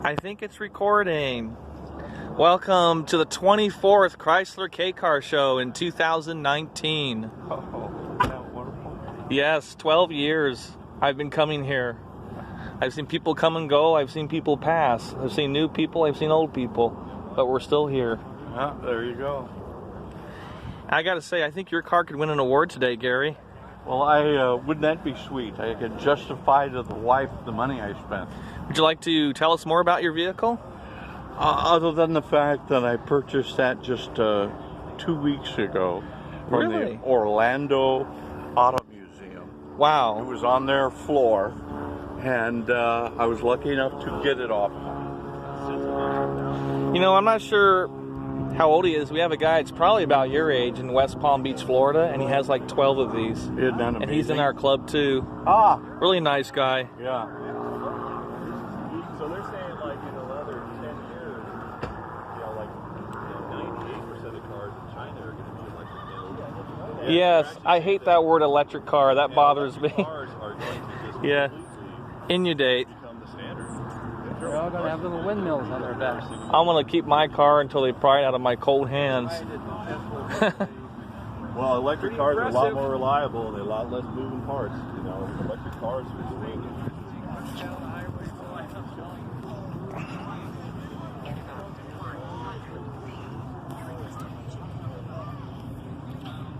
I think it's recording. Welcome to the 24th Chrysler K-Car Show in 2019. Oh, yeah, wonderful. Yes, 12 years I've been coming here. I've seen people come and go. I've seen people pass. I've seen new people. I've seen old people. But we're still here. Yeah, there you go. I gotta say, I think your car could win an award today, Gary. Well, wouldn't that be sweet? I could justify to the wife the money I spent. Would you like to tell us more about your vehicle? Other than the fact that I purchased that just 2 weeks ago from Really? the Orlando Auto Museum. It Wow. was on their floor, and I was lucky enough to get it off. You know, I'm not sure how old he is. We have a guy that's probably about your age in West Palm Beach, Florida, and he has like 12 of these. Isn't that amazing? And he's in our club too. Ah, Really nice guy. yeah. So they're saying like in another 10 years, like 98% of the cars in China are going to be electric. Yes, I hate that word electric car. That bothers me. Cars are going to just Yeah. Inudate. become the standard. They're all going to have little windmills on their backs. I'm going to keep my car until they pry it out of my cold hands. Well, electric cars are a lot more reliable. They're a lot less moving parts. You know, electric cars are swinging.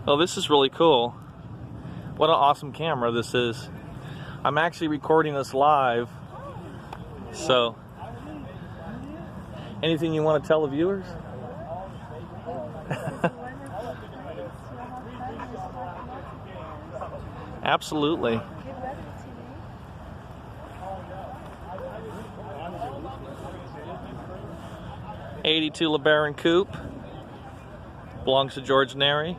Oh, this is really cool. What an awesome camera this is. I'm actually recording this live. So, anything you want to tell the viewers? Absolutely. '82 LeBaron Coupe. Belongs to George Neri.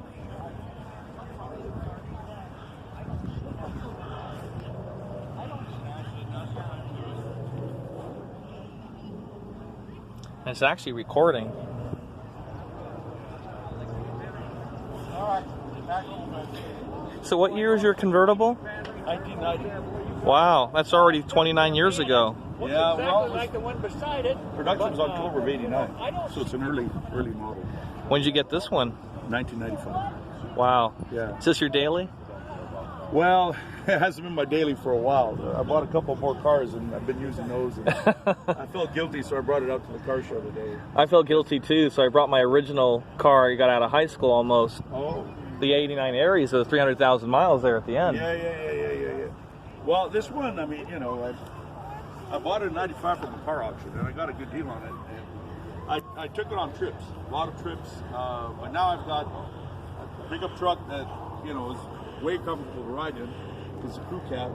It's actually recording. So what year is your convertible? 1990. Wow, that's already 29 years ago. Yeah, well, like the one beside it. production was October of '89, so it's an early model. When did you get this one? 1995. Wow. Yeah. Is this your daily? Well, it hasn't been my daily for a while. I bought a couple more cars and I've been using those. And I felt guilty, so I brought it out to the car show today. I felt guilty too, so I brought my original car I got out of high school almost. Oh. The '89 Aries, so 300,000 miles there at the end. Yeah. Well, this one, I mean, you know, I bought it in '95 from a car auction, and I got a good deal on it. And I took it on trips, a lot of trips. But now I've got a pickup truck that, you know, is way comfortable to ride in. It's a crew cab,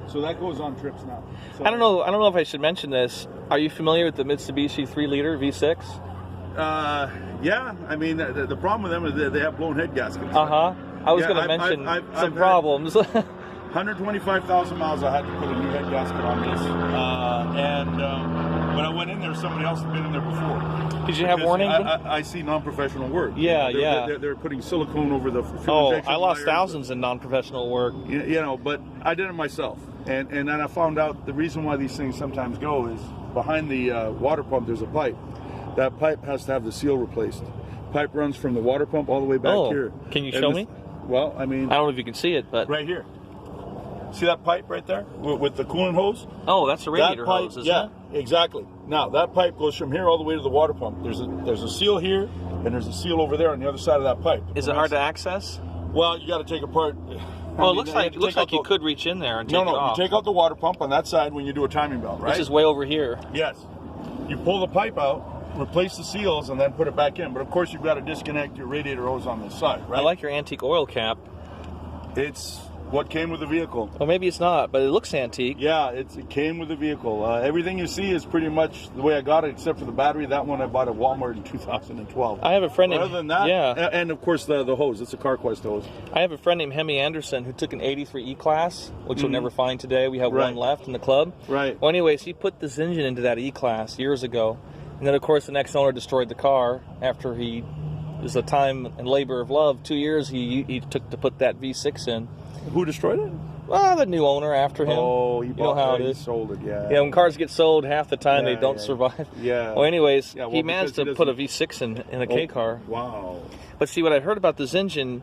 so that goes on trips now. So, I don't know if I should mention this. Are you familiar with the Mitsubishi 3-liter V6? Yeah, I mean, the problem with them is that they have blown head gaskets. I was Yeah, going to I've- mention I've some had- problems. 125,000 miles I had to put a new head gasket on this. When I went in there, somebody else had been in there before. Did you have Because warning? I see non-professional work. Yeah, They're putting silicone over the fuel Oh, injection I lost wires. thousands in non-professional work. You know, but I did it myself. And then I found out the reason why these things sometimes go is behind the water pump there's a pipe. That pipe has to have the seal replaced. Pipe runs from the water pump all the way back Oh, here. can you And show this- me? Well, I mean, I don't know if you can see it, but right here. See that pipe right there with the coolant hose? oh, that's a radiator that pipe, hose, isn't yeah, it? exactly. Now that pipe goes from here all the way to the water pump. There's a seal here, and there's a seal over there on the other side of that pipe. Is it hard to access? Well, you got to take apart. Well, it looks like you could reach in there and take it No, off. you take out the water pump on that side when you do a timing belt, right? Which is way over here. Yes. You pull the pipe out, replace the seals, and then put it back in. But of course, you've got to disconnect your radiator hose on this side, right? I like your antique oil cap. It's what came with the vehicle. Well, maybe it's not, but it looks antique. Yeah, it came with the vehicle. Everything you see is pretty much the way I got it, except for the battery. That one I bought at Walmart in 2012. I have a friend named... Other than that, Yeah. and of course the hose. It's a CarQuest hose. I have a friend named Hemi Anderson who took an '83 E-Class, which you'll never find today. We have Right. one left in the club. Right. Well, anyways, he put this engine into that E-Class years ago. And then, of course, the next owner destroyed the car after it was a time and labor of love. 2 years he took to put that V6 in. Who destroyed it? Well, the new owner after him. Oh, he You know how it he is. sold it, yeah. Yeah, when cars get sold, half the time Yeah, they don't yeah. survive. Yeah. Well, anyways, Yeah, well, he managed because to he put a doesn't- V6 in a K car. Wow. But see, what I heard about this engine,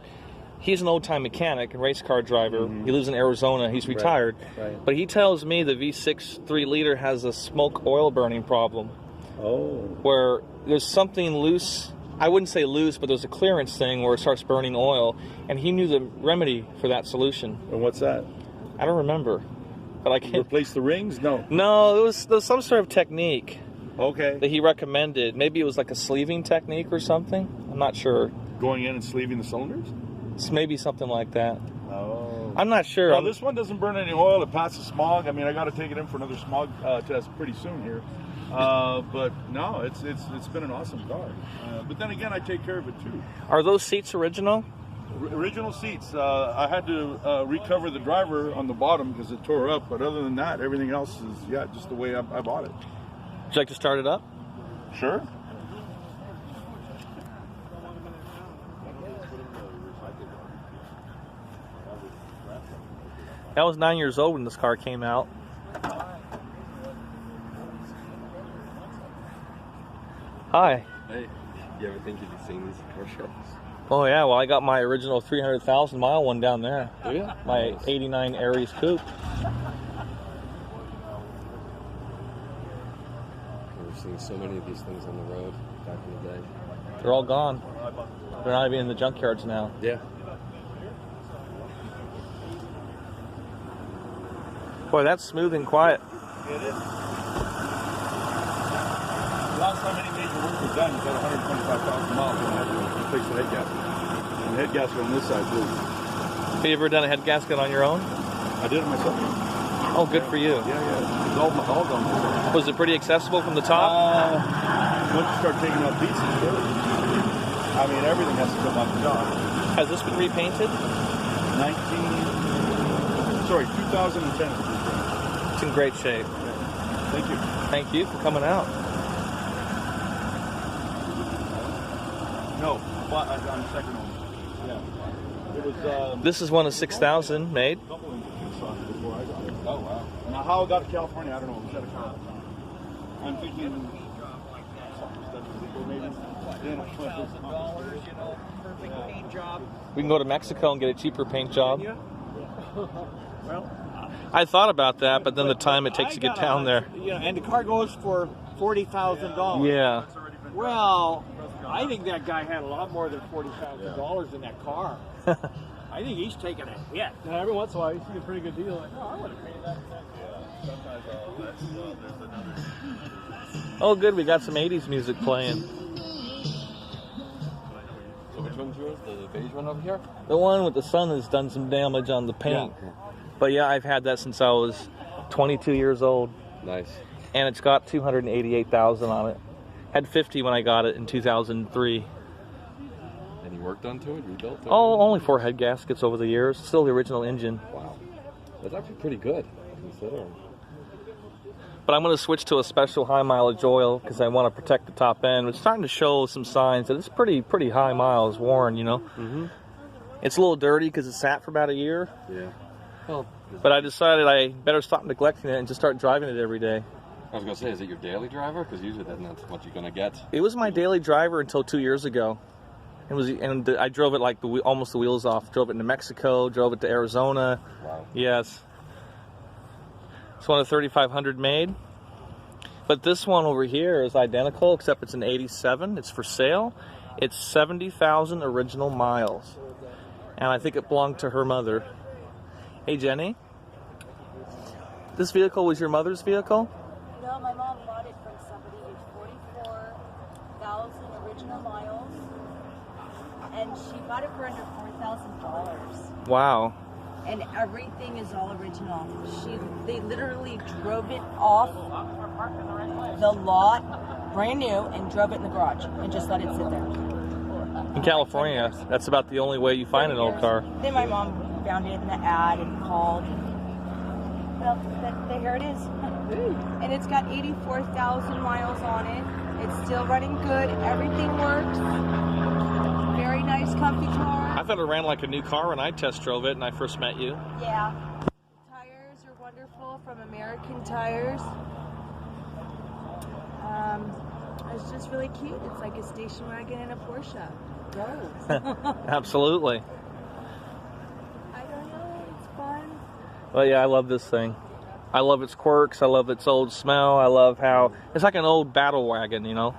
he's an old-time mechanic and race car driver. He lives in Arizona. He's retired. Right. But he tells me the V6 3-liter has a smoke oil burning problem Oh. where there's something loose. I wouldn't say loose, but there's a clearance thing where it starts burning oil. And he knew the remedy for that solution. And what's that? I don't remember. But I can't. Replace the rings? No. No, there was some sort of technique Okay. that he recommended. Maybe it was like a sleeving technique or something. I'm not sure. Going in and sleeving the cylinders? It's maybe something like that. Oh. I'm not sure. Well, this one doesn't burn any oil. It passes smog. I mean, I got to take it in for another smog test pretty soon here. But no, it's been an awesome car. But then again, I take care of it too. Are those seats original? Original seats. I had to recover the driver on the bottom because it tore up. But other than that, everything else is just the way I bought it. Would you like to start it up? Sure. I was 9 years old when this car came out. Hi. Hey, you ever think you'd be seeing these car shows? Oh yeah, well I got my original 300,000 mile one down there. Oh yeah? My Nice. 89 Aries coupe. We've seen so many of these things on the road back in the day. They're all gone. They're not even in the junkyards now. Yeah. Boy, that's smooth and quiet. It is. Last time any major work was done, it's at 125,000 miles when I had to replace the head gasket. And the head gasket on this side blew. Have you ever done a head gasket on your own? I did it myself. Oh, good for you. Yeah. It's all done. Was it pretty accessible from the top? Once you start taking out pieces, really. I mean, everything has to come off the job. Has this been repainted? 2010. It's in great shape. Thank you. Thank you for coming out. No, but I'm the second one. Yeah. It was This is one of 6,000 made. a couple of inches before I got it. Oh, wow. Now, how I got to California, I don't know. It was at a car. I'm thinking something's done illegal, maybe. Perfect paint job. We can go to Mexico and get a cheaper paint job. Well, I thought about that, but then the time it takes to get down there. and the car goes for $40,000. Yeah. Well, I think that guy had a lot more than $40,000 in that car. I think he's taking a hit. Now, every once in a while, you see a pretty good deal. Like, oh, I would have paid that. Oh, good. We got some 80s music playing. So which one's yours? The beige one over here? The one with the sun has done some damage on the paint. Yeah. But yeah, I've had that since I was 22 years old. Nice. And it's got 288,000 on it. Had 50 when I got it in 2003. Any work done to it? Rebuilt it? Oh, only 4 head gaskets over the years. Still the original engine. Wow. That's actually pretty good, considering. But I'm going to switch to a special high mileage oil because I want to protect the top end. It's starting to show some signs that it's pretty high miles worn, you know. Mm-hmm. It's a little dirty because it sat for about a year. Yeah. Well, But I decided I better stop neglecting it and just start driving it every day. I was going to say, is it your daily driver? Because usually that's not what you're going to get. It was my daily driver until 2 years ago. And I drove it like almost the wheels off. Drove it to Mexico, drove it to Arizona. Wow. Yes. It's one of 3,500 made. But this one over here is identical, except it's an 87. It's for sale. It's 70,000 original miles. And I think it belonged to her mother. Hey, Jenny. This vehicle was your mother's vehicle? No, my mom bought it from somebody with 44,000 original miles, and she got it for under $4,000. Wow. And everything is all original. They literally drove it off the lot, brand new, and drove it in the garage, and just let it sit there. In California, that's about the only way you find an old car. Then my mom found it in the ad and called. Well, here it is. And it's got 84,000 miles on it. It's still running good. Everything works. Very nice, comfy car. I thought it ran like a new car when I test drove it and I first met you. Yeah. vehicle from American Tires. It's just really cute. It's like a station wagon and a Porsche. Absolutely. I don't know. It's fun. Well, yeah, I love this thing. I love its quirks. I love its old smell. I love how it's like an old battle wagon, you know.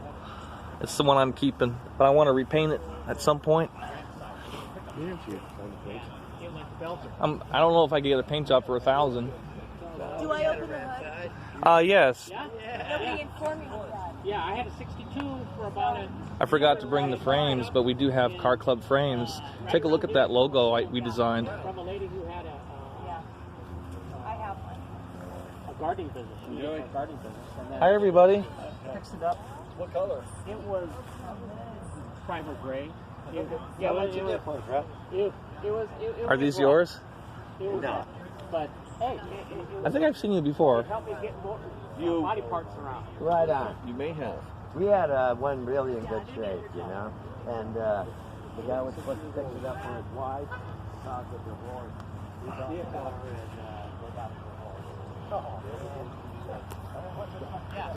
It's the one I'm keeping, but I want to repaint it at some point. I don't know if I can get a paint job for $1,000. Do I open the hood? Yes. Nobody informed me of that. Yeah, I had a 62 for about a... I forgot to bring the frames, but we do have Car Club frames. Take a look at that logo we designed. From a lady who had Yeah. I have one. a gardening business. She had a gardening business. And then Hi, everybody. fixed it up. What color? It was primer gray. It was. Are these yours? No. But hey, I think I've seen you before. it helped me get more body parts around. Right on. You may have. We had one really in good shape, you know, and the guy was supposed to fix it up for his wife. Thought that the Lord, we see it over and they got the Lord.